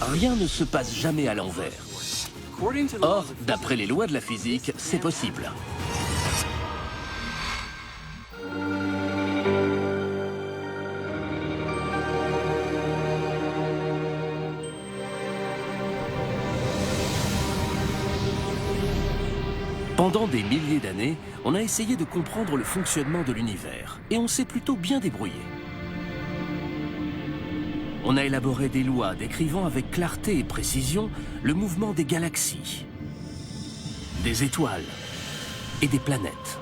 Rien ne se passe jamais à l'envers. Or, d'après les lois de la physique, c'est possible. Pendant des milliers d'années, on a essayé de comprendre le fonctionnement de l'univers, et on s'est plutôt bien débrouillé. On a élaboré des lois décrivant avec clarté et précision le mouvement des galaxies, des étoiles et des planètes.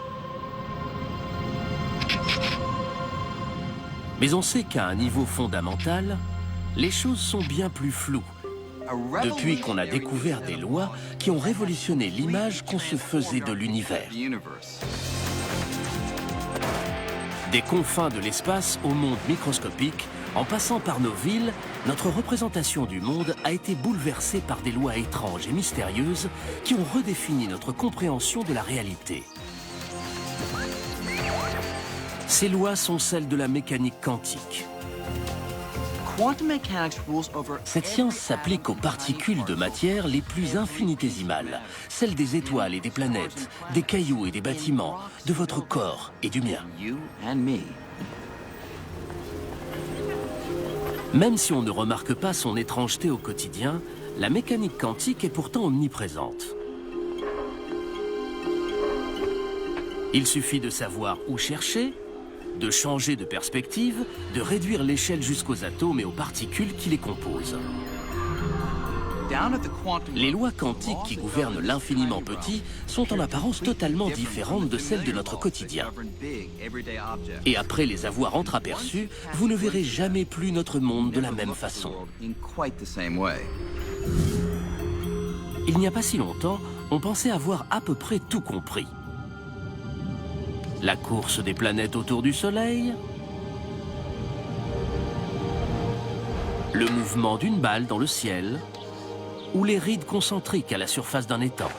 Mais on sait qu'à un niveau fondamental, les choses sont bien plus floues. Depuis qu'on a découvert des lois qui ont révolutionné l'image qu'on se faisait de l'univers. Des confins de l'espace au monde microscopique, en passant par nos villes, notre représentation du monde a été bouleversée par des lois étranges et mystérieuses qui ont redéfini notre compréhension de la réalité. Ces lois sont celles de la mécanique quantique. Cette science s'applique aux particules de matière les plus infinitésimales, celles des étoiles et des planètes, des cailloux et des bâtiments, de votre corps et du mien. Même si on ne remarque pas son étrangeté au quotidien, la mécanique quantique est pourtant omniprésente. Il suffit de savoir où chercher, de changer de perspective, de réduire l'échelle jusqu'aux atomes et aux particules qui les composent. Les lois quantiques qui gouvernent l'infiniment petit sont en apparence totalement différentes de celles de notre quotidien. Et après les avoir entreaperçues, vous ne verrez jamais plus notre monde de la même façon. Il n'y a pas si longtemps, on pensait avoir à peu près tout compris. La course des planètes autour du Soleil, le mouvement d'une balle dans le ciel, ou les rides concentriques à la surface d'un étang.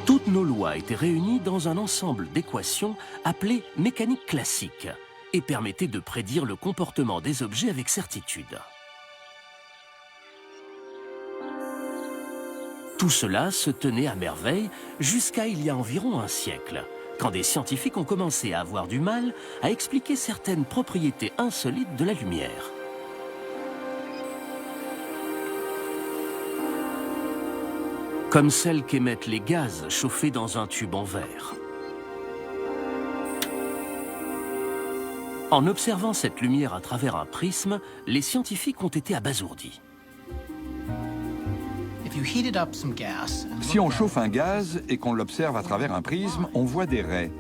Toutes nos lois étaient réunies dans un ensemble d'équations appelées mécanique classique et permettaient de prédire le comportement des objets avec certitude. Tout cela se tenait à merveille jusqu'à il y a environ un siècle, quand des scientifiques ont commencé à avoir du mal à expliquer certaines propriétés insolites de la lumière. Comme celles qu'émettent les gaz chauffés dans un tube en verre. En observant cette lumière à travers un prisme, les scientifiques ont été abasourdis. Si on chauffe un gaz et qu'on l'observe à travers un prisme, on voit des raies.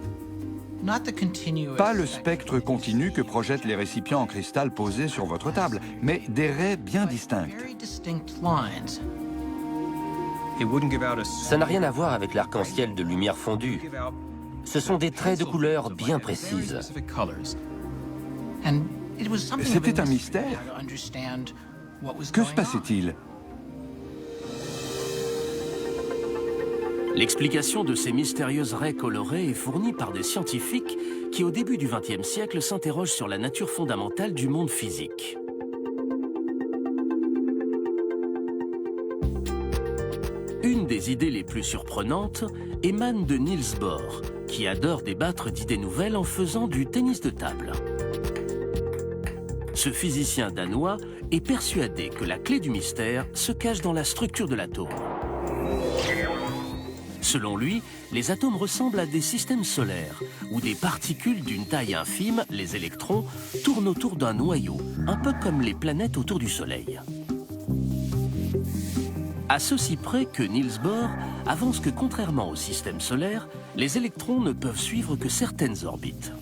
Pas le spectre continu que projettent les récipients en cristal posés sur votre table, mais des raies bien distinctes. Ça n'a rien à voir avec l'arc-en-ciel de lumière fondue. Ce sont des traits de couleur bien précises. C'était un mystère. Que se passait-il ? L'explication de ces mystérieuses raies colorées est fournie par des scientifiques qui, au début du XXe siècle, s'interrogent sur la nature fondamentale du monde physique. Une des idées les plus surprenantes émane de Niels Bohr, qui adore débattre d'idées nouvelles en faisant du tennis de table. Ce physicien danois est persuadé que la clé du mystère se cache dans la structure de l'atome. Selon lui, les atomes ressemblent à des systèmes solaires, où des particules d'une taille infime, les électrons, tournent autour d'un noyau, un peu comme les planètes autour du Soleil. À ceci près que Niels Bohr avance que contrairement au système solaire, les électrons ne peuvent suivre que certaines orbites.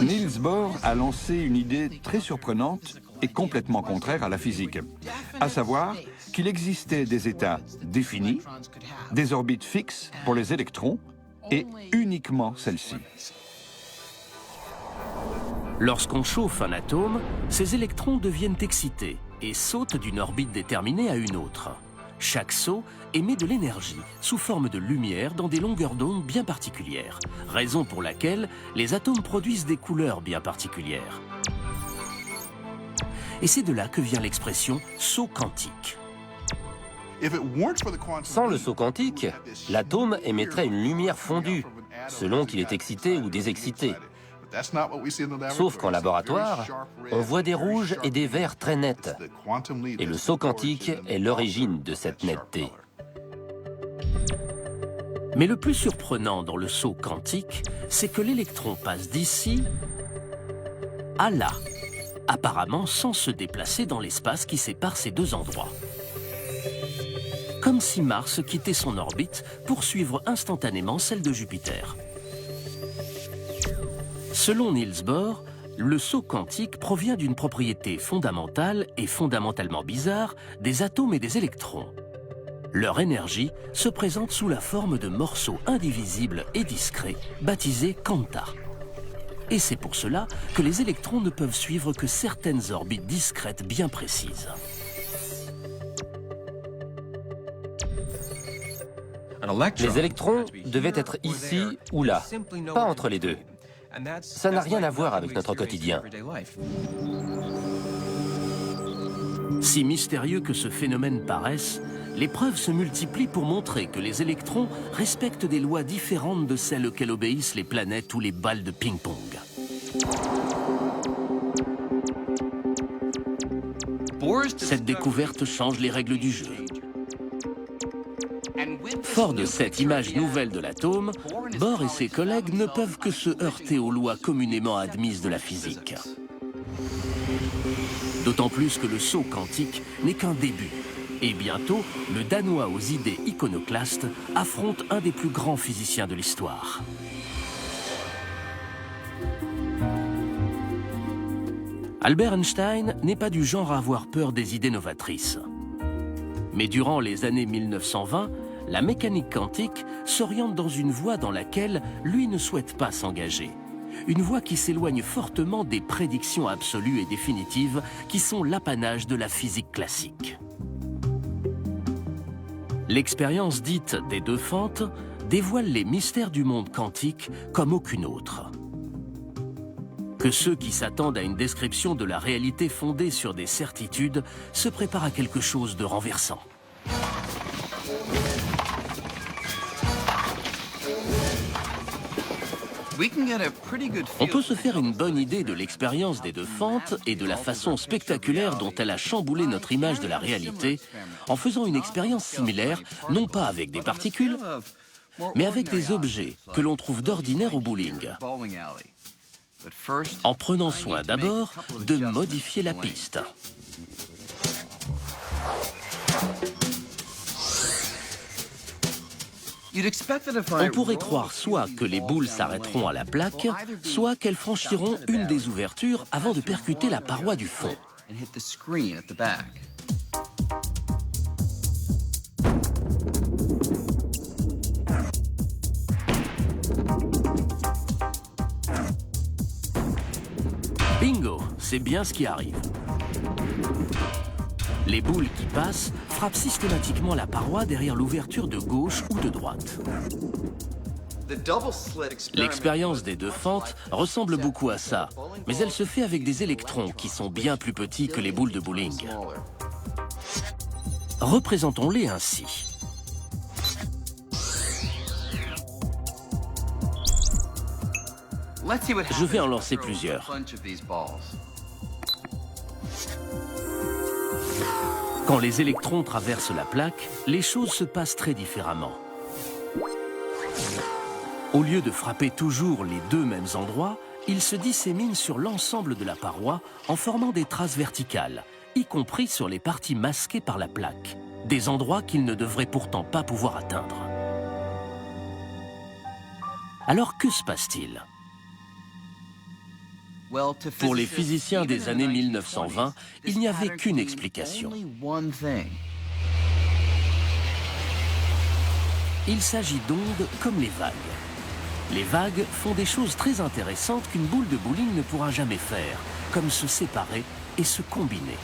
Niels Bohr a lancé une idée très surprenante et complètement contraire à la physique, à savoir qu'il existait des états définis, des orbites fixes pour les électrons et uniquement celles-ci. Lorsqu'on chauffe un atome, ces électrons deviennent excités et sautent d'une orbite déterminée à une autre. Chaque seau émet de l'énergie sous forme de lumière dans des longueurs d'onde bien particulières, raison pour laquelle les atomes produisent des couleurs bien particulières. Et c'est de là que vient l'expression « saut quantique ». Sans le saut quantique, l'atome émettrait une lumière fondue, selon qu'il est excité ou désexcité. Sauf qu'en laboratoire, on voit des rouges et des verts très nets. Et le saut quantique est l'origine de cette netteté. Mais le plus surprenant dans le saut quantique, c'est que l'électron passe d'ici à là, apparemment sans se déplacer dans l'espace qui sépare ces deux endroits. Comme si Mars quittait son orbite pour suivre instantanément celle de Jupiter. Selon Niels Bohr, le saut quantique provient d'une propriété fondamentale et fondamentalement bizarre des atomes et des électrons. Leur énergie se présente sous la forme de morceaux indivisibles et discrets, baptisés quanta. Et c'est pour cela que les électrons ne peuvent suivre que certaines orbites discrètes bien précises. Les électrons devaient être ici ou là, pas entre les deux. Ça n'a rien à voir avec notre quotidien. Si mystérieux que ce phénomène paraisse, les preuves se multiplient pour montrer que les électrons respectent des lois différentes de celles auxquelles obéissent les planètes ou les balles de ping-pong. Cette découverte change les règles du jeu. Fort de cette image nouvelle de l'atome, Bohr et ses collègues ne peuvent que se heurter aux lois communément admises de la physique. D'autant plus que le saut quantique n'est qu'un début. Et bientôt, le Danois aux idées iconoclastes affronte un des plus grands physiciens de l'histoire. Albert Einstein n'est pas du genre à avoir peur des idées novatrices. Mais durant les années 1920, la mécanique quantique s'oriente dans une voie dans laquelle lui ne souhaite pas s'engager. Une voie qui s'éloigne fortement des prédictions absolues et définitives qui sont l'apanage de la physique classique. L'expérience dite des deux fentes dévoile les mystères du monde quantique comme aucune autre. Que ceux qui s'attendent à une description de la réalité fondée sur des certitudes se préparent à quelque chose de renversant. On peut se faire une bonne idée de l'expérience des deux fentes et de la façon spectaculaire dont elle a chamboulé notre image de la réalité en faisant une expérience similaire, non pas avec des particules, mais avec des objets que l'on trouve d'ordinaire au bowling. En prenant soin d'abord de modifier la piste. On pourrait croire soit que les boules s'arrêteront à la plaque, soit qu'elles franchiront une des ouvertures avant de percuter la paroi du fond. Bingo, c'est bien ce qui arrive. Les boules qui passent frappent systématiquement la paroi derrière l'ouverture de gauche ou de droite. L'expérience des deux fentes ressemble beaucoup à ça, mais elle se fait avec des électrons qui sont bien plus petits que les boules de bowling. Représentons-les ainsi. Je vais en lancer plusieurs. Quand les électrons traversent la plaque, les choses se passent très différemment. Au lieu de frapper toujours les deux mêmes endroits, ils se disséminent sur l'ensemble de la paroi en formant des traces verticales, y compris sur les parties masquées par la plaque, des endroits qu'ils ne devraient pourtant pas pouvoir atteindre. Alors que se passe-t-il ? Pour les physiciens des années 1920, il n'y avait qu'une explication. Il s'agit d'ondes comme les vagues. Les vagues font des choses très intéressantes qu'une boule de bowling ne pourra jamais faire, comme se séparer et se combiner.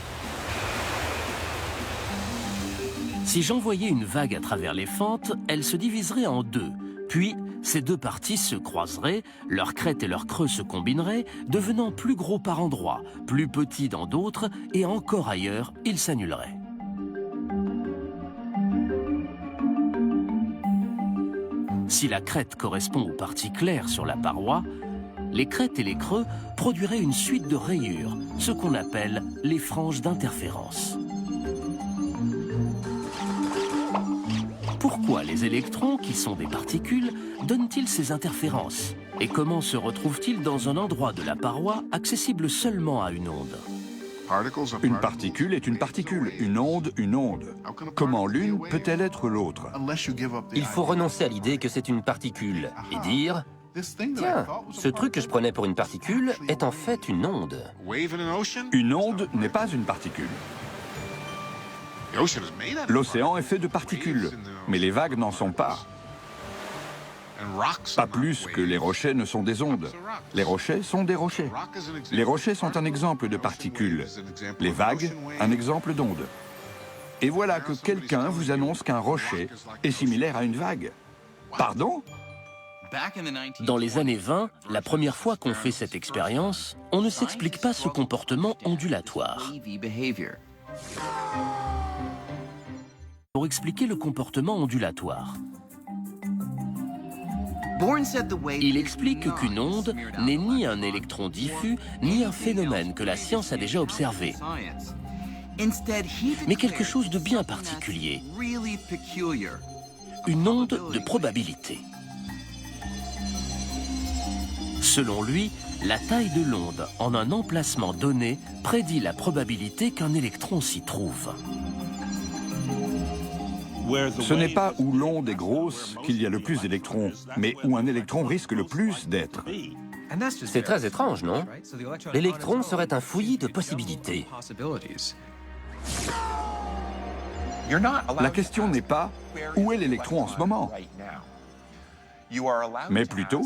Si j'envoyais une vague à travers les fentes, elle se diviserait en deux. Puis, ces deux parties se croiseraient, leurs crêtes et leurs creux se combineraient, devenant plus gros par endroits, plus petits dans d'autres, et encore ailleurs, ils s'annuleraient. Si la crête correspond aux parties claires sur la paroi, les crêtes et les creux produiraient une suite de rayures, ce qu'on appelle les franges d'interférence. Pourquoi les électrons, qui sont des particules, donnent-ils ces interférences? Et comment se retrouvent-ils dans un endroit de la paroi accessible seulement à une onde? Une particule est une particule, une onde, une onde. Comment l'une peut-elle être l'autre? Il faut renoncer à l'idée que c'est une particule et dire « Tiens, ce truc que je prenais pour une particule est en fait une onde. » Une onde n'est pas une particule. L'océan est fait de particules, mais les vagues n'en sont pas. Pas plus que les rochers ne sont des ondes. Les rochers sont des rochers. Les rochers sont un exemple de particules. Les vagues, un exemple d'onde. Et voilà que quelqu'un vous annonce qu'un rocher est similaire à une vague. Pardon? Dans les années 20, la première fois qu'on fait cette expérience, on ne s'explique pas ce comportement ondulatoire. Pour expliquer le comportement ondulatoire, il explique qu'une onde n'est ni un électron diffus, ni un phénomène que la science a déjà observé, mais quelque chose de bien particulier, une onde de probabilité. Selon lui, la taille de l'onde en un emplacement donné prédit la probabilité qu'un électron s'y trouve. Ce n'est pas où l'onde est grosse qu'il y a le plus d'électrons, mais où un électron risque le plus d'être. C'est très étrange, non? L'électron serait un fouillis de possibilités. La question n'est pas où est l'électron en ce moment, mais plutôt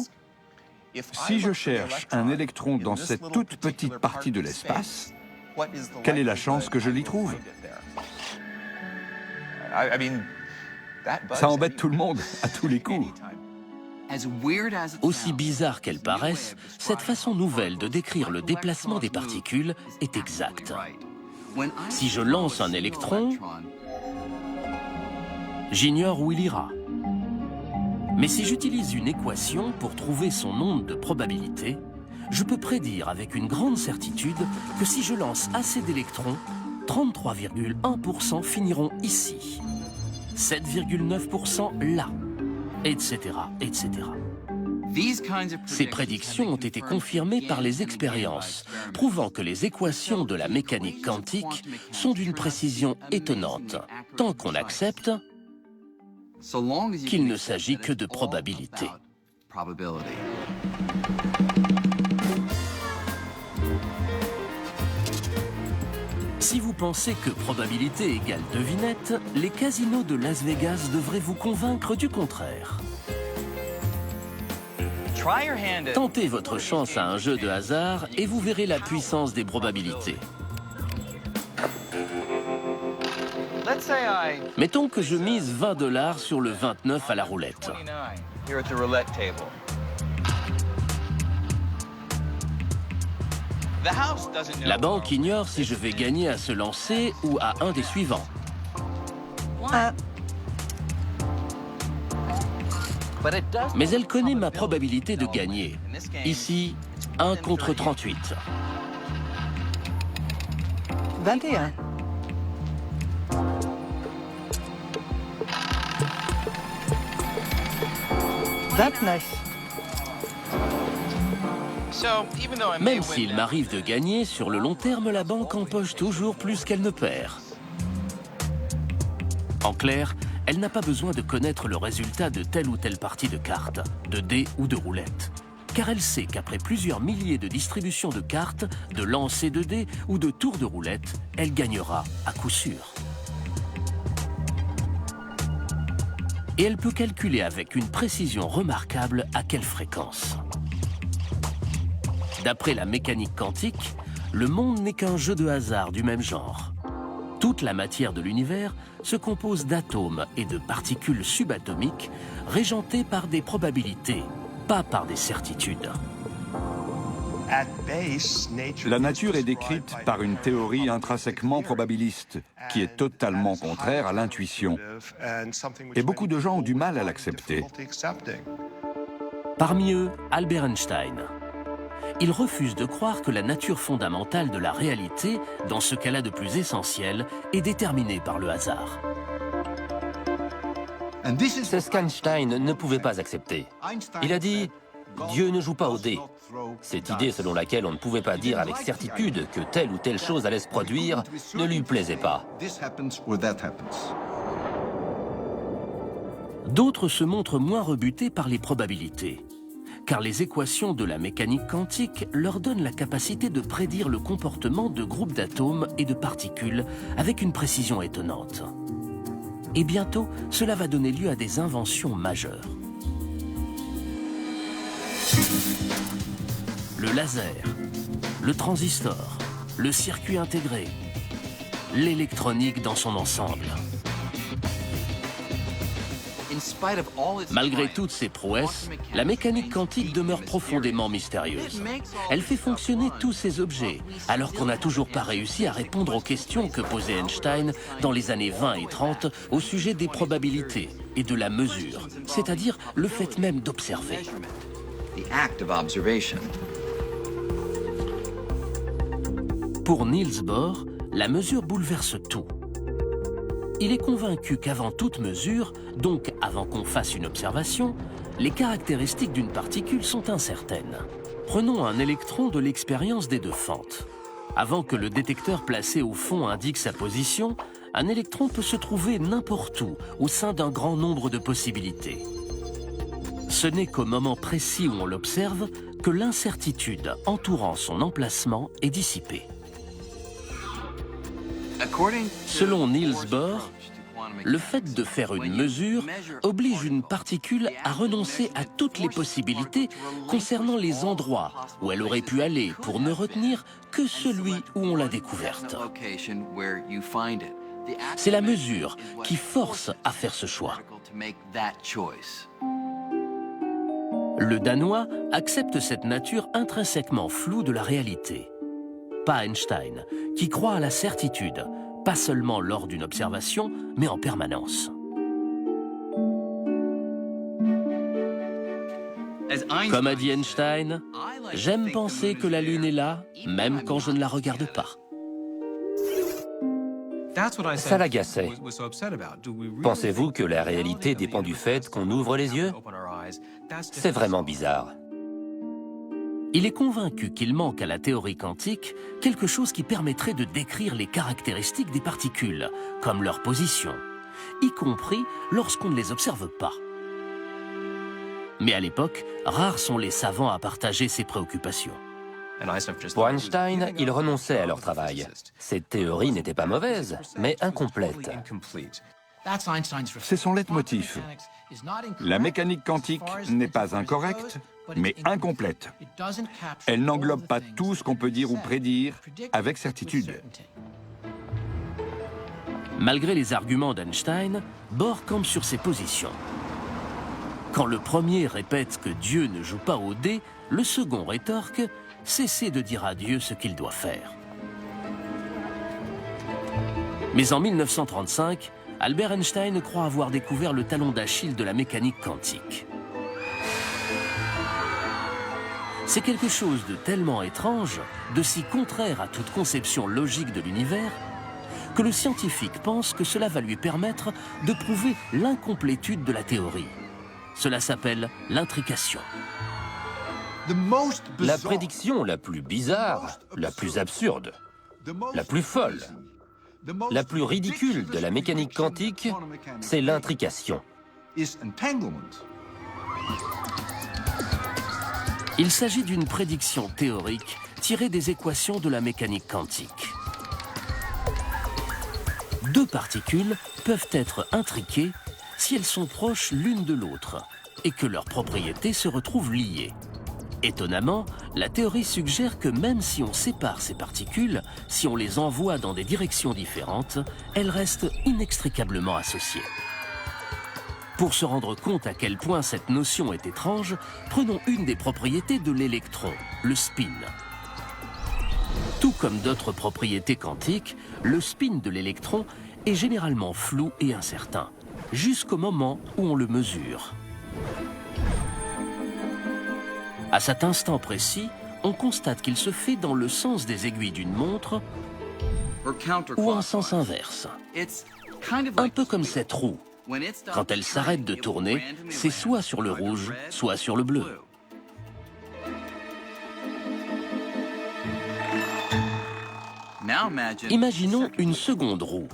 si je cherche un électron dans cette toute petite partie de l'espace, quelle est la chance que je l'y trouve? Ça embête tout le monde, à tous les coups. Aussi bizarre qu'elle paraisse, cette façon nouvelle de décrire le déplacement des particules est exacte. Si je lance un électron, j'ignore où il ira. Mais si j'utilise une équation pour trouver son onde de probabilité, je peux prédire avec une grande certitude que si je lance assez d'électrons, 33,1% finiront ici, 7,9% là, etc., etc. Ces prédictions ont été confirmées par les expériences, prouvant que les équations de la mécanique quantique sont d'une précision étonnante, tant qu'on accepte qu'il ne s'agit que de probabilité. Si vous pensez que probabilité égale devinette, les casinos de Las Vegas devraient vous convaincre du contraire. Tentez votre chance à un jeu de hasard et vous verrez la puissance des probabilités. Mettons que je mise 20 $ sur le 29 à la roulette. La banque ignore si je vais gagner à ce lancer ou à un des suivants. Mais elle connaît ma probabilité de gagner. Ici, 1 contre 38. 21. 29. Même s'il m'arrive de gagner, sur le long terme, la banque empoche toujours plus qu'elle ne perd. En clair, elle n'a pas besoin de connaître le résultat de telle ou telle partie de cartes, de dés ou de roulettes. Car elle sait qu'après plusieurs milliers de distributions de cartes, de lancers de dés ou de tours de roulette, elle gagnera à coup sûr. Et elle peut calculer avec une précision remarquable à quelle fréquence. D'après la mécanique quantique, le monde n'est qu'un jeu de hasard du même genre. Toute la matière de l'univers se compose d'atomes et de particules subatomiques régentées par des probabilités, pas par des certitudes. La nature est décrite par une théorie intrinsèquement probabiliste, qui est totalement contraire à l'intuition. Et beaucoup de gens ont du mal à l'accepter. Parmi eux, Albert Einstein. Il refuse de croire que la nature fondamentale de la réalité, dans ce qu'elle a de plus essentiel, est déterminée par le hasard. C'est ce qu'Einstein ne pouvait pas accepter. Il a dit « Dieu ne joue pas au dé ». Cette idée selon laquelle on ne pouvait pas dire avec certitude que telle ou telle chose allait se produire ne lui plaisait pas. D'autres se montrent moins rebutés par les probabilités, car les équations de la mécanique quantique leur donnent la capacité de prédire le comportement de groupes d'atomes et de particules avec une précision étonnante. Et bientôt, cela va donner lieu à des inventions majeures. Le laser, le transistor, le circuit intégré, l'électronique dans son ensemble. Malgré toutes ces prouesses, la mécanique quantique demeure profondément mystérieuse. Elle fait fonctionner tous ces objets, alors qu'on n'a toujours pas réussi à répondre aux questions que posait Einstein dans les années 20 et 30 au sujet des probabilités et de la mesure, c'est-à-dire le fait même d'observer. Pour Niels Bohr, la mesure bouleverse tout. Il est convaincu qu'avant toute mesure, donc avant qu'on fasse une observation, les caractéristiques d'une particule sont incertaines. Prenons un électron de l'expérience des deux fentes. Avant que le détecteur placé au fond indique sa position, un électron peut se trouver n'importe où, au sein d'un grand nombre de possibilités. Ce n'est qu'au moment précis où on l'observe que l'incertitude entourant son emplacement est dissipée. Selon Niels Bohr, le fait de faire une mesure oblige une particule à renoncer à toutes les possibilités concernant les endroits où elle aurait pu aller pour ne retenir que celui où on l'a découverte. C'est la mesure qui force à faire ce choix. Le Danois accepte cette nature intrinsèquement floue de la réalité. Pas Einstein, qui croit à la certitude, pas seulement lors d'une observation, mais en permanence. Comme a dit Einstein, « J'aime penser que la Lune est là, même quand je ne la regarde pas. » Ça l'agaçait. Pensez-vous que la réalité dépend du fait qu'on ouvre les yeux? C'est vraiment bizarre. Il est convaincu qu'il manque à la théorie quantique quelque chose qui permettrait de décrire les caractéristiques des particules, comme leur position, y compris lorsqu'on ne les observe pas. Mais à l'époque, rares sont les savants à partager ces préoccupations. Pour Einstein, il renonçait à leur travail. Cette théorie n'était pas mauvaise, mais incomplète. C'est son leitmotiv. La mécanique quantique n'est pas incorrecte, mais incomplète. Elle n'englobe pas tout ce qu'on peut dire ou prédire avec certitude. Malgré les arguments d'Einstein, Bohr campe sur ses positions. Quand le premier répète que Dieu ne joue pas au dé, le second rétorque « Cessez de dire à Dieu ce qu'il doit faire ». Mais en 1935, Albert Einstein croit avoir découvert le talon d'Achille de la mécanique quantique. C'est quelque chose de tellement étrange, de si contraire à toute conception logique de l'univers, que le scientifique pense que cela va lui permettre de prouver l'incomplétude de la théorie. Cela s'appelle l'intrication. La prédiction la plus bizarre, la plus absurde, la plus folle, la plus ridicule de la mécanique quantique, c'est l'intrication. Il s'agit d'une prédiction théorique tirée des équations de la mécanique quantique. Deux particules peuvent être intriquées si elles sont proches l'une de l'autre et que leurs propriétés se retrouvent liées. Étonnamment, la théorie suggère que même si on sépare ces particules, si on les envoie dans des directions différentes, elles restent inextricablement associées. Pour se rendre compte à quel point cette notion est étrange, prenons une des propriétés de l'électron, le spin. Tout comme d'autres propriétés quantiques, le spin de l'électron est généralement flou et incertain, jusqu'au moment où on le mesure. À cet instant précis, on constate qu'il se fait dans le sens des aiguilles d'une montre ou en sens inverse. Un peu comme cette roue. Quand elle s'arrête de tourner, c'est soit sur le rouge, soit sur le bleu. Imaginons une seconde roue.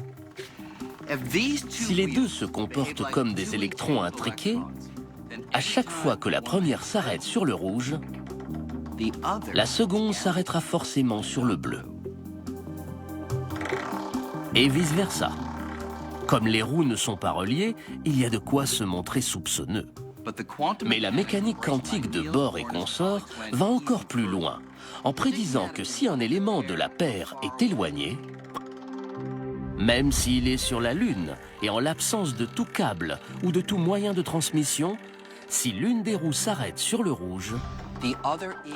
Si les deux se comportent comme des électrons intriqués, à chaque fois que la première s'arrête sur le rouge, la seconde s'arrêtera forcément sur le bleu. Et vice-versa. Comme les roues ne sont pas reliées, il y a de quoi se montrer soupçonneux. Mais la mécanique quantique de Bohr et consorts va encore plus loin, en prédisant que si un élément de la paire est éloigné, même s'il est sur la Lune et en l'absence de tout câble ou de tout moyen de transmission, si l'une des roues s'arrête sur le rouge,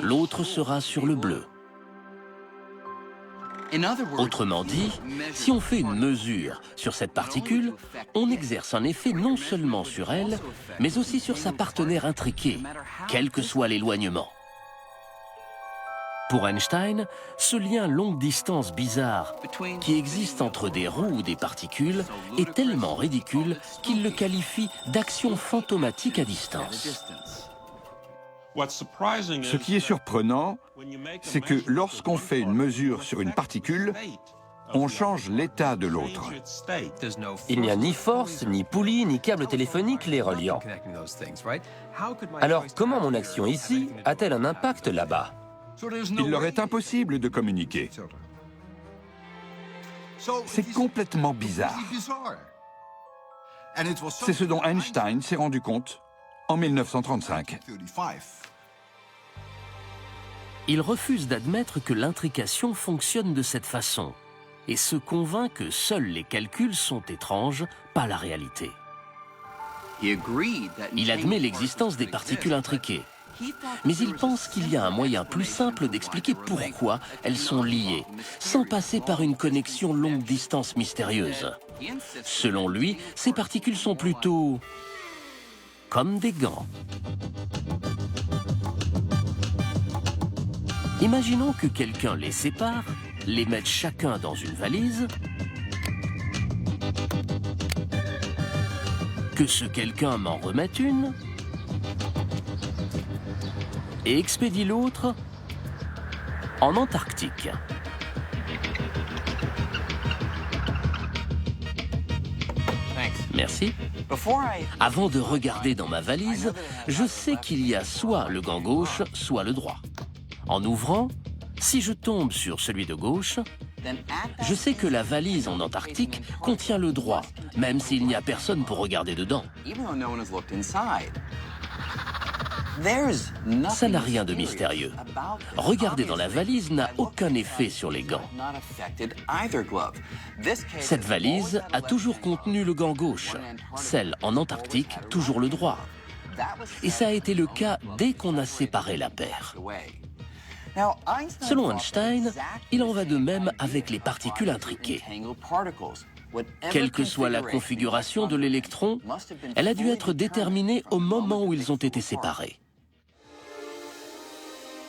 l'autre sera sur le bleu. Autrement dit, si on fait une mesure sur cette particule, on exerce un effet non seulement sur elle, mais aussi sur sa partenaire intriquée, quel que soit l'éloignement. Pour Einstein, ce lien longue distance bizarre qui existe entre des roues ou des particules est tellement ridicule qu'il le qualifie d'action fantomatique à distance. Ce qui est surprenant, c'est que lorsqu'on fait une mesure sur une particule, on change l'état de l'autre. Il n'y a ni force, ni poulie, ni câble téléphonique les reliant. Alors, comment mon action ici a-t-elle un impact là-bas? Il leur est impossible de communiquer. C'est complètement bizarre. C'est ce dont Einstein s'est rendu compte en 1935. Il refuse d'admettre que l'intrication fonctionne de cette façon et se convainc que seuls les calculs sont étranges, pas la réalité. Il admet l'existence des particules intriquées, mais il pense qu'il y a un moyen plus simple d'expliquer pourquoi elles sont liées, sans passer par une connexion longue distance mystérieuse. Selon lui, ces particules sont plutôt comme des gants. Imaginons que quelqu'un les sépare, les mette chacun dans une valise, que ce quelqu'un m'en remette une, et expédie l'autre en Antarctique. Merci. Avant de regarder dans ma valise, je sais qu'il y a soit le gant gauche, soit le droit. En ouvrant, si je tombe sur celui de gauche, je sais que la valise en Antarctique contient le droit, même s'il n'y a personne pour regarder dedans. Ça n'a rien de mystérieux. Regarder dans la valise n'a aucun effet sur les gants. Cette valise a toujours contenu le gant gauche, celle en Antarctique, toujours le droit. Et ça a été le cas dès qu'on a séparé la paire. Selon Einstein, il en va de même avec les particules intriquées. Quelle que soit la configuration de l'électron, elle a dû être déterminée au moment où ils ont été séparés.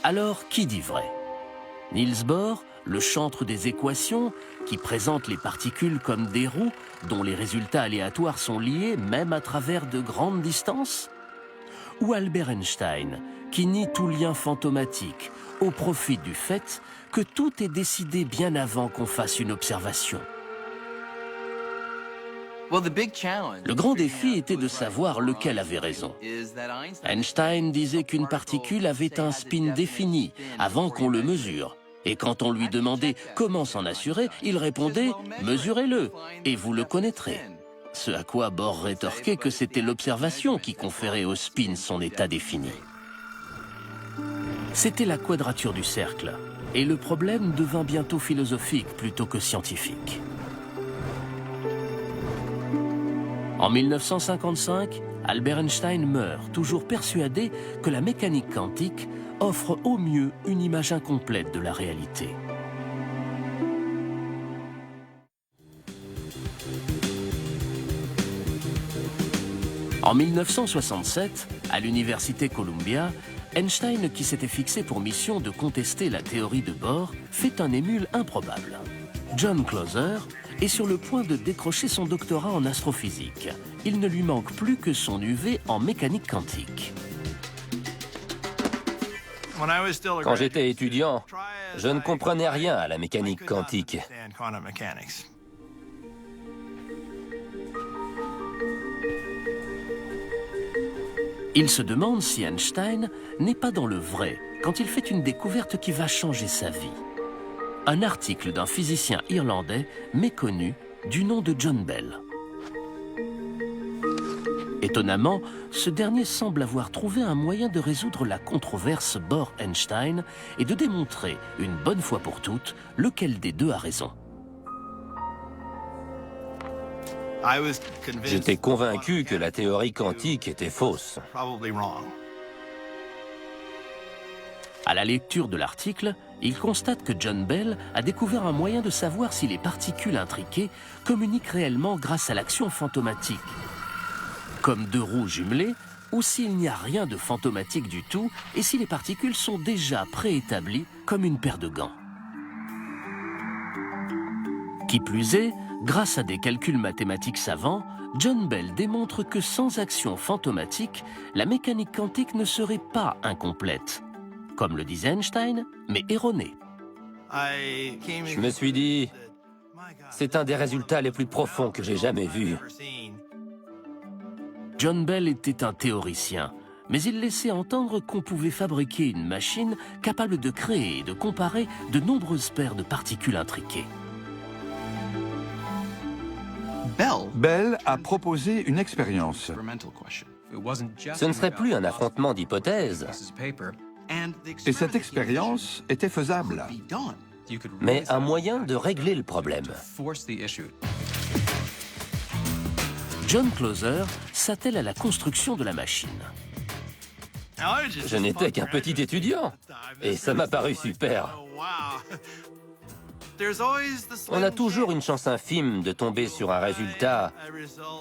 Alors, qui dit vrai? Niels Bohr, le chantre des équations, qui présente les particules comme des roues dont les résultats aléatoires sont liés même à travers de grandes distances? Ou Albert Einstein, qui nie tout lien fantomatique au profit du fait que tout est décidé bien avant qu'on fasse une observation? Le grand défi était de savoir lequel avait raison. Einstein disait qu'une particule avait un spin défini avant qu'on le mesure. Et quand on lui demandait comment s'en assurer, il répondait « Mesurez-le et vous le connaîtrez ». Ce à quoi Bohr rétorquait que c'était l'observation qui conférait au spin son état défini. C'était la quadrature du cercle, et le problème devint bientôt philosophique plutôt que scientifique. En 1955, Albert Einstein meurt, toujours persuadé que la mécanique quantique offre au mieux une image incomplète de la réalité. En 1967, à l'université Columbia, Einstein, qui s'était fixé pour mission de contester la théorie de Bohr, fait un émule improbable. John Clauser est sur le point de décrocher son doctorat en astrophysique. Il ne lui manque plus que son UV en mécanique quantique. Quand j'étais étudiant, je ne comprenais rien à la mécanique quantique. Il se demande si Einstein n'est pas dans le vrai quand il fait une découverte qui va changer sa vie. Un article d'un physicien irlandais méconnu du nom de John Bell. Étonnamment, ce dernier semble avoir trouvé un moyen de résoudre la controverse Bohr-Einstein et de démontrer, une bonne fois pour toutes, lequel des deux a raison. J'étais convaincu que la théorie quantique était fausse. À la lecture de l'article, il constate que John Bell a découvert un moyen de savoir si les particules intriquées communiquent réellement grâce à l'action fantomatique, comme deux roues jumelées, ou s'il n'y a rien de fantomatique du tout et si les particules sont déjà préétablies comme une paire de gants. Qui plus est, grâce à des calculs mathématiques savants, John Bell démontre que sans action fantomatique, la mécanique quantique ne serait pas incomplète, comme le disait Einstein, mais erronée. Je me suis dit, c'est un des résultats les plus profonds que j'ai jamais vus. John Bell était un théoricien, mais il laissait entendre qu'on pouvait fabriquer une machine capable de créer et de comparer de nombreuses paires de particules intriquées. Bell a proposé une expérience. Ce ne serait plus un affrontement d'hypothèses, Et cette expérience était faisable. mais un moyen de régler le problème. John Clauser s'attelle à la construction de la machine. Je n'étais qu'un petit étudiant, et ça m'a paru super. On a toujours une chance infime de tomber sur un résultat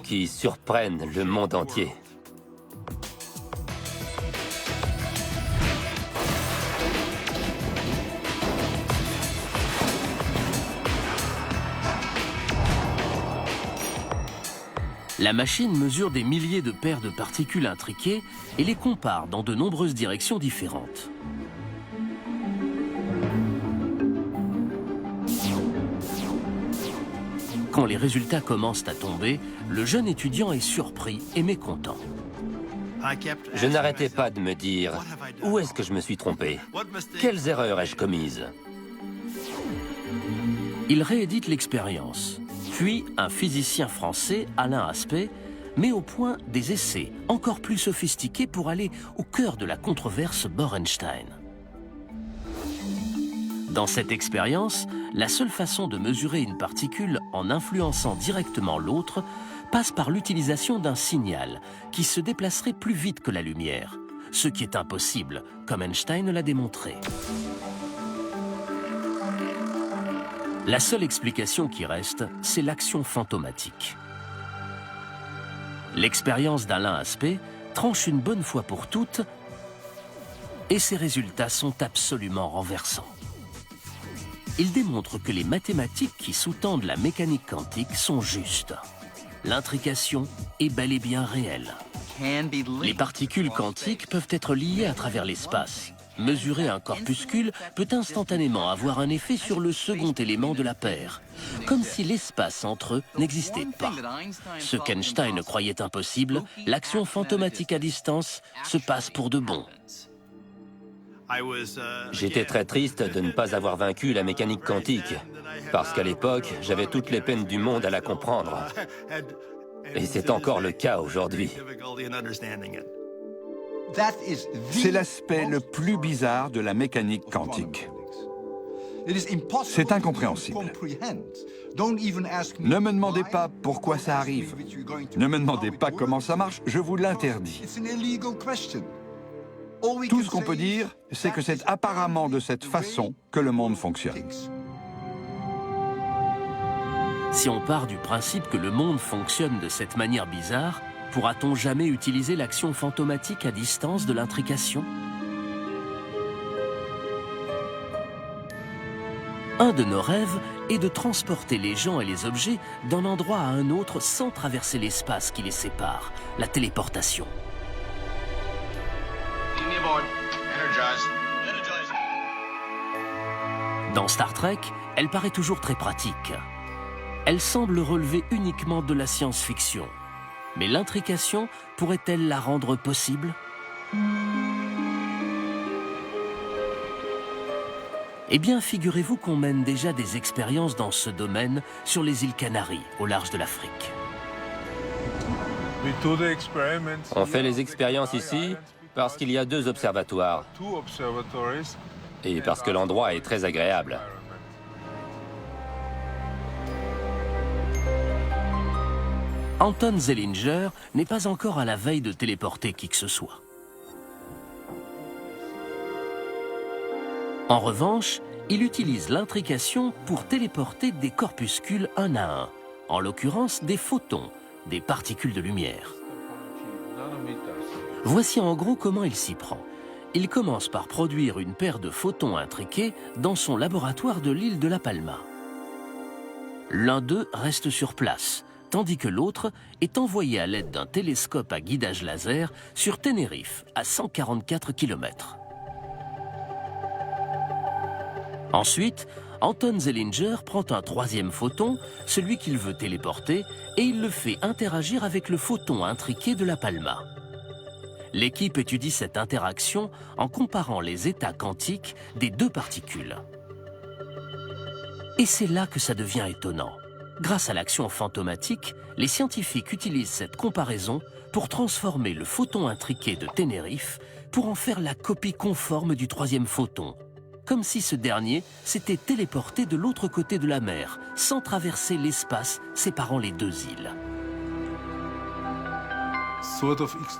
qui surprenne le monde entier. La machine mesure des milliers de paires de particules intriquées et les compare dans de nombreuses directions différentes. Quand les résultats commencent à tomber, le jeune étudiant est surpris et mécontent. Je n'arrêtais pas de me dire, où est-ce que je me suis trompé? Quelles erreurs ai-je commises? Il réédite l'expérience. Puis, un physicien français, Alain Aspect, met au point des essais encore plus sophistiqués pour aller au cœur de la controverse Bohr-Einstein. Dans cette expérience, la seule façon de mesurer une particule en influençant directement l'autre passe par l'utilisation d'un signal qui se déplacerait plus vite que la lumière, ce qui est impossible, comme Einstein l'a démontré. La seule explication qui reste, c'est l'action fantomatique. L'expérience d'Alain Aspect tranche une bonne fois pour toutes et ses résultats sont absolument renversants. Il démontre que les mathématiques qui sous-tendent la mécanique quantique sont justes. L'intrication est bel et bien réelle. Les particules quantiques peuvent être liées à travers l'espace. Mesurer un corpuscule peut instantanément avoir un effet sur le second élément de la paire, comme si l'espace entre eux n'existait pas. Ce qu'Einstein croyait impossible, l'action fantomatique à distance se passe pour de bon. J'étais très triste de ne pas avoir vaincu la mécanique quantique, parce qu'à l'époque, j'avais toutes les peines du monde à la comprendre. Et c'est encore le cas aujourd'hui. C'est l'aspect le plus bizarre de la mécanique quantique. C'est incompréhensible. Ne me demandez pas pourquoi ça arrive. Ne me demandez pas comment ça marche, je vous l'interdis. Tout ce qu'on peut dire, c'est que c'est apparemment de cette façon que le monde fonctionne. Si on part du principe que le monde fonctionne de cette manière bizarre, pourra-t-on jamais utiliser l'action fantomatique à distance de l'intrication? Un de nos rêves est de transporter les gens et les objets d'un endroit à un autre sans traverser l'espace qui les sépare, la téléportation. Dans Star Trek, elle paraît toujours très pratique. Elle semble relever uniquement de la science-fiction. Mais l'intrication pourrait-elle la rendre possible? Eh bien, figurez-vous qu'on mène déjà des expériences dans ce domaine sur les îles Canaries, au large de l'Afrique. On fait les expériences ici parce qu'il y a 2 observatoires et parce que l'endroit est très agréable. Anton Zeilinger n'est pas encore à la veille de téléporter qui que ce soit. En revanche, il utilise l'intrication pour téléporter des corpuscules un à un, en l'occurrence des photons, des particules de lumière. Voici en gros comment il s'y prend. Il commence par produire une paire de photons intriqués dans son laboratoire de l'île de La Palma. L'un d'eux reste sur place, tandis que l'autre est envoyé à l'aide d'un télescope à guidage laser sur Tenerife, à 144 km. Ensuite, Anton Zeilinger prend un 3e photon, celui qu'il veut téléporter, et il le fait interagir avec le photon intriqué de La Palma. L'équipe étudie cette interaction en comparant les états quantiques des 2 particules. Et c'est là que ça devient étonnant. Grâce à l'action fantomatique, les scientifiques utilisent cette comparaison pour transformer le photon intriqué de Tenerife pour en faire la copie conforme du 3e photon, comme si ce dernier s'était téléporté de l'autre côté de la mer, sans traverser l'espace séparant les 2 îles.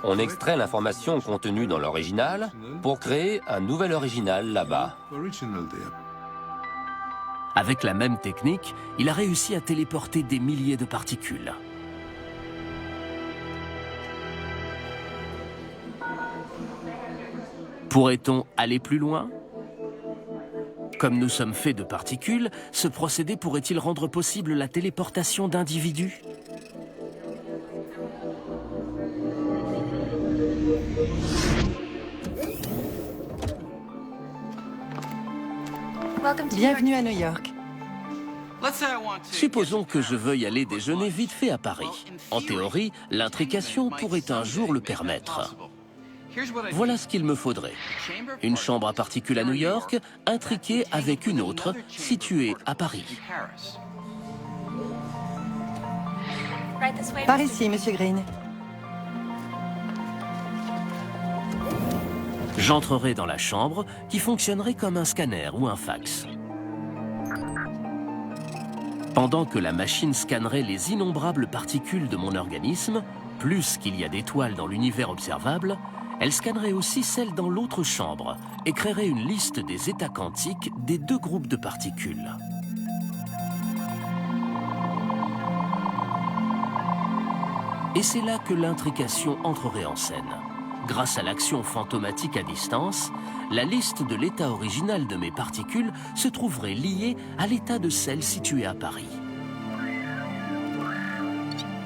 On extrait l'information contenue dans l'original pour créer un nouvel original là-bas. Avec la même technique, il a réussi à téléporter des milliers de particules. Pourrait-on aller plus loin? Comme nous sommes faits de particules, ce procédé pourrait-il rendre possible la téléportation d'individus? Bienvenue à New York. Supposons que je veuille aller déjeuner vite fait à Paris. En théorie, l'intrication pourrait un jour le permettre. Voilà ce qu'il me faudrait. Une chambre à particules à New York, intriquée avec une autre, située à Paris. Par ici, Monsieur Green. J'entrerai dans la chambre, qui fonctionnerait comme un scanner ou un fax. Pendant que la machine scannerait les innombrables particules de mon organisme, plus qu'il y a d'étoiles dans l'univers observable, elle scannerait aussi celles dans l'autre chambre et créerait une liste des états quantiques des 2 groupes de particules. Et c'est là que l'intrication entrerait en scène. Grâce à l'action fantomatique à distance, la liste de l'état original de mes particules se trouverait liée à l'état de celles situées à Paris.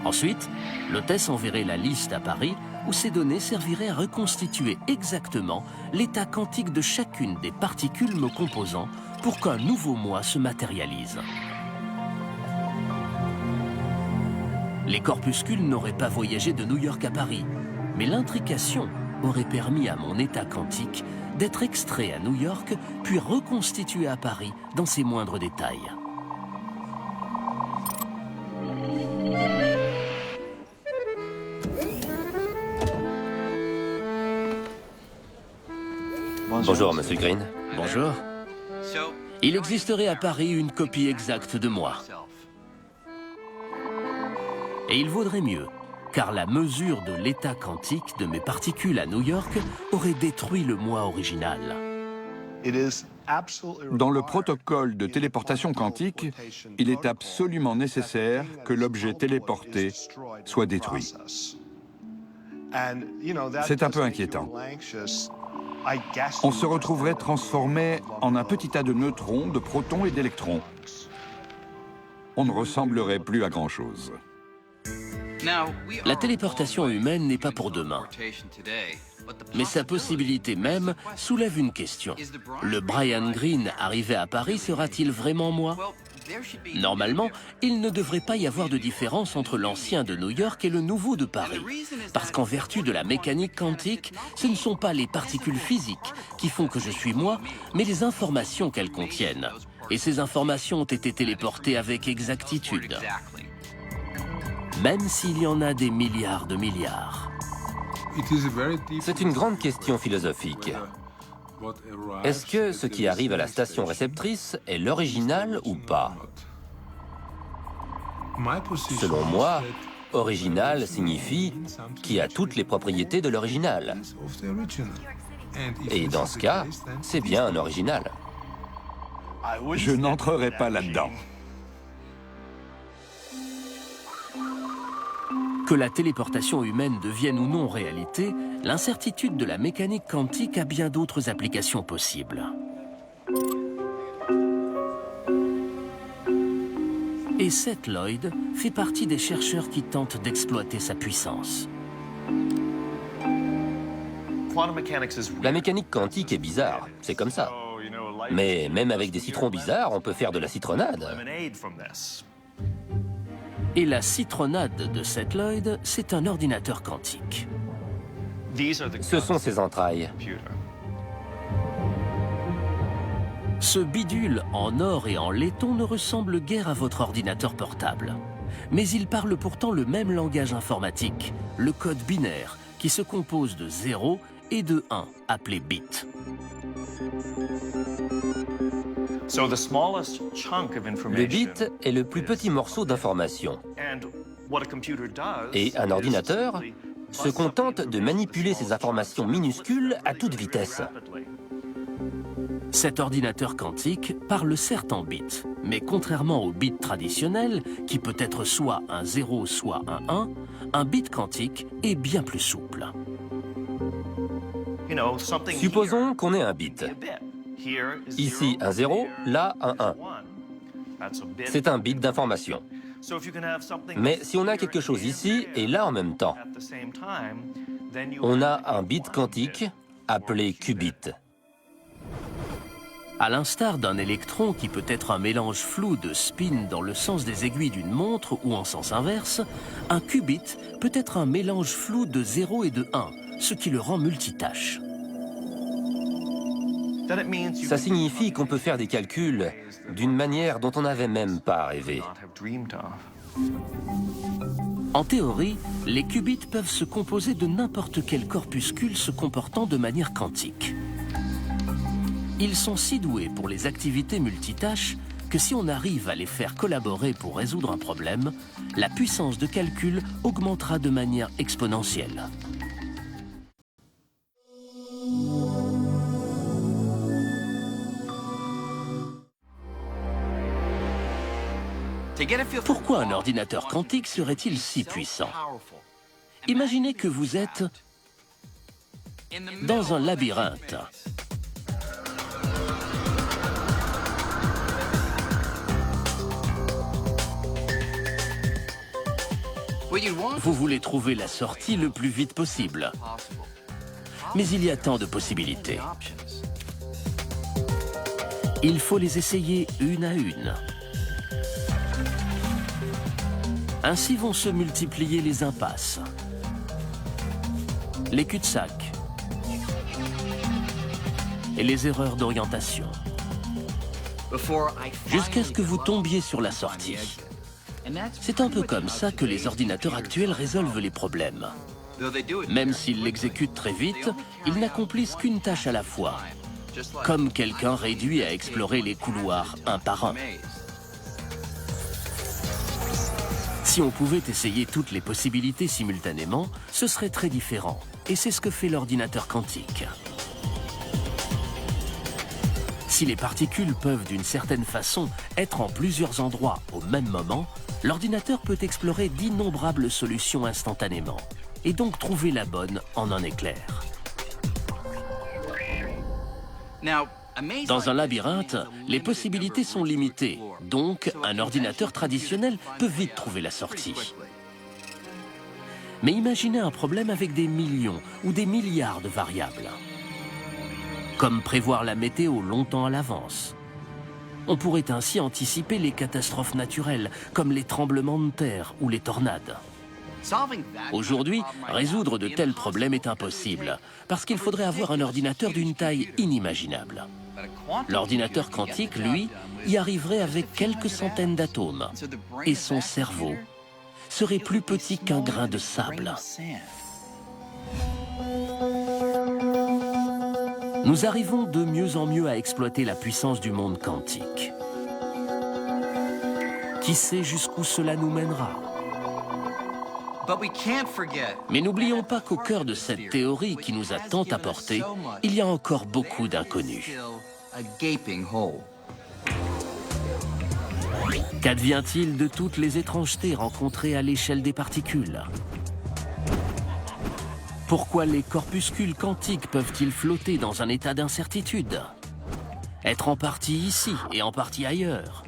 Ensuite, l'hôtesse enverrait la liste à Paris où ces données serviraient à reconstituer exactement l'état quantique de chacune des particules me composant pour qu'un nouveau moi se matérialise. Les corpuscules n'auraient pas voyagé de New York à Paris, mais l'intrication aurait permis à mon état quantique d'être extrait à New York, puis reconstitué à Paris dans ses moindres détails. Bonjour, Monsieur Green. Bonjour. Il existerait à Paris une copie exacte de moi. Et il vaudrait mieux, car la mesure de l'état quantique de mes particules à New York aurait détruit le moi original. Dans le protocole de téléportation quantique, il est absolument nécessaire que l'objet téléporté soit détruit. C'est un peu inquiétant. On se retrouverait transformé en un petit tas de neutrons, de protons et d'électrons. On ne ressemblerait plus à grand-chose. La téléportation humaine n'est pas pour demain. Mais sa possibilité même soulève une question. Le Brian Greene arrivé à Paris sera-t-il vraiment moi? Normalement, il ne devrait pas y avoir de différence entre l'ancien de New York et le nouveau de Paris. Parce qu'en vertu de la mécanique quantique, ce ne sont pas les particules physiques qui font que je suis moi, mais les informations qu'elles contiennent. Et ces informations ont été téléportées avec exactitude. Même s'il y en a des milliards de milliards. C'est une grande question philosophique. Est-ce que ce qui arrive à la station réceptrice est l'original ou pas? Selon moi, original signifie qui a toutes les propriétés de l'original. Et dans ce cas, c'est bien un original. Je n'entrerai pas là-dedans. Que la téléportation humaine devienne ou non réalité, l'incertitude de la mécanique quantique a bien d'autres applications possibles. Et Seth Lloyd fait partie des chercheurs qui tentent d'exploiter sa puissance. La mécanique quantique est bizarre, c'est comme ça. Mais même avec des citrons bizarres, on peut faire de la citronnade. Et la citronnade de Seth Lloyd, c'est un ordinateur quantique. Ce sont ses entrailles. Ce bidule en or et en laiton ne ressemble guère à votre ordinateur portable. Mais il parle pourtant le même langage informatique, le code binaire, qui se compose de 0 et de 1, appelé bit. Le bit est le plus petit morceau d'information. Et un ordinateur se contente de manipuler ces informations minuscules à toute vitesse. Cet ordinateur quantique parle certes en bits, mais contrairement au bit traditionnel, qui peut être soit un 0, soit un bit quantique est bien plus souple. Supposons qu'on ait un bit. Ici un 0, là un 1. C'est un bit d'information. Mais si on a quelque chose ici et là en même temps, on a un bit quantique appelé qubit. À l'instar d'un électron qui peut être un mélange flou de spin dans le sens des aiguilles d'une montre ou en sens inverse, un qubit peut être un mélange flou de 0 et de 1, ce qui le rend multitâche. Ça signifie qu'on peut faire des calculs d'une manière dont on n'avait même pas rêvé. En théorie, les qubits peuvent se composer de n'importe quel corpuscule se comportant de manière quantique. Ils sont si doués pour les activités multitâches que si on arrive à les faire collaborer pour résoudre un problème, la puissance de calcul augmentera de manière exponentielle. Pourquoi un ordinateur quantique serait-il si puissant? Imaginez que vous êtes dans un labyrinthe. Vous voulez trouver la sortie le plus vite possible. Mais il y a tant de possibilités. Il faut les essayer une à une. Ainsi vont se multiplier les impasses, les cul-de-sac et les erreurs d'orientation, jusqu'à ce que vous tombiez sur la sortie. C'est un peu comme ça que les ordinateurs actuels résolvent les problèmes. Même s'ils l'exécutent très vite, ils n'accomplissent qu'une tâche à la fois. comme quelqu'un réduit à explorer les couloirs un par un. Si on pouvait essayer toutes les possibilités simultanément, ce serait très différent. Et c'est ce que fait l'ordinateur quantique. Si les particules peuvent d'une certaine façon être en plusieurs endroits au même moment, l'ordinateur peut explorer d'innombrables solutions instantanément et donc trouver la bonne en un éclair. Dans un labyrinthe, les possibilités sont limitées, donc un ordinateur traditionnel peut vite trouver la sortie. Mais imaginez un problème avec des millions ou des milliards de variables. Comme prévoir la météo longtemps à l'avance. On pourrait ainsi anticiper les catastrophes naturelles, comme les tremblements de terre ou les tornades. Aujourd'hui, résoudre de tels problèmes est impossible, parce qu'il faudrait avoir un ordinateur d'une taille inimaginable. L'ordinateur quantique, lui, y arriverait avec quelques centaines d'atomes, et son cerveau serait plus petit qu'un grain de sable. Nous arrivons de mieux en mieux à exploiter la puissance du monde quantique. Qui sait jusqu'où cela nous mènera? Mais n'oublions pas qu'au cœur de cette théorie qui nous a tant apporté, il y a encore beaucoup d'inconnus. Qu'advient-il de toutes les étrangetés rencontrées à l'échelle des particules? Pourquoi les corpuscules quantiques peuvent-ils flotter dans un état d'incertitude? Être en partie ici et en partie ailleurs?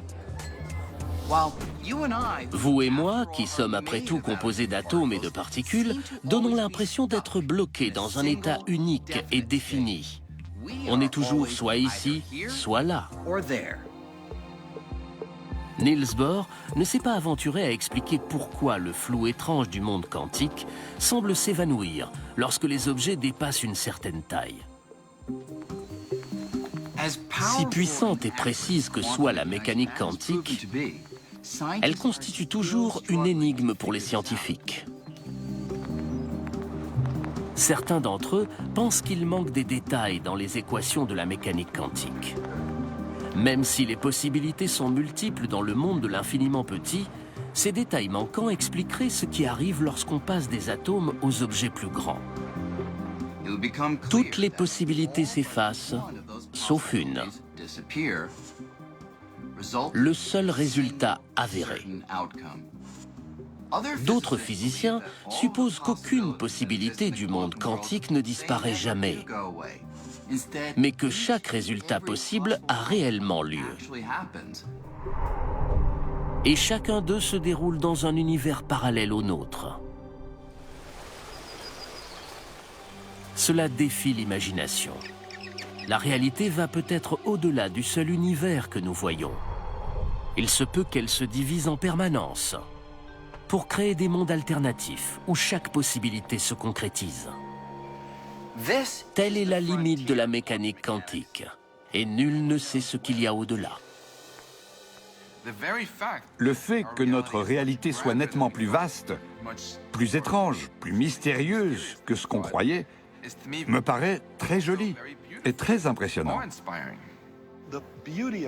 Vous et moi, qui sommes après tout composés d'atomes et de particules, donnons l'impression d'être bloqués dans un état unique et défini. On est toujours soit ici, soit là. Niels Bohr ne s'est pas aventuré à expliquer pourquoi le flou étrange du monde quantique semble s'évanouir lorsque les objets dépassent une certaine taille. Si puissante et précise que soit la mécanique quantique, elle constitue toujours une énigme pour les scientifiques. Certains d'entre eux pensent qu'il manque des détails dans les équations de la mécanique quantique. Même si les possibilités sont multiples dans le monde de l'infiniment petit, ces détails manquants expliqueraient ce qui arrive lorsqu'on passe des atomes aux objets plus grands. Toutes les possibilités s'effacent, sauf une. Le seul résultat avéré. D'autres physiciens supposent qu'aucune possibilité du monde quantique ne disparaît jamais, mais que chaque résultat possible a réellement lieu. Et chacun d'eux se déroule dans un univers parallèle au nôtre. Cela défie l'imagination. La réalité va peut-être au-delà du seul univers que nous voyons. Il se peut qu'elle se divise en permanence pour créer des mondes alternatifs où chaque possibilité se concrétise. Telle est la limite de la mécanique quantique, et nul ne sait ce qu'il y a au-delà. Le fait que notre réalité soit nettement plus vaste, plus étrange, plus mystérieuse que ce qu'on croyait, me paraît très joli et très impressionnant.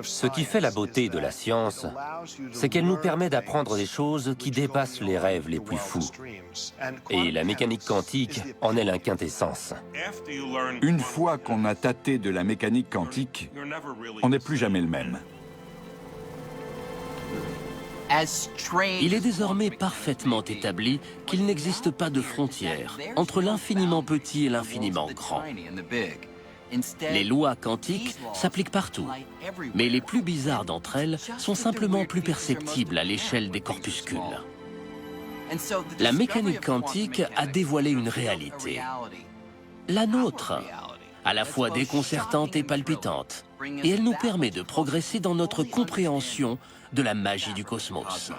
Ce qui fait la beauté de la science, c'est qu'elle nous permet d'apprendre des choses qui dépassent les rêves les plus fous. Et la mécanique quantique en est l'inquintessence. Une fois qu'on a tâté de la mécanique quantique, on n'est plus jamais le même. Il est désormais parfaitement établi qu'il n'existe pas de frontière entre l'infiniment petit et l'infiniment grand. Les lois quantiques s'appliquent partout, mais les plus bizarres d'entre elles sont simplement plus perceptibles à l'échelle des corpuscules. La mécanique quantique a dévoilé une réalité, la nôtre, à la fois déconcertante et palpitante, et elle nous permet de progresser dans notre compréhension de la magie du cosmos.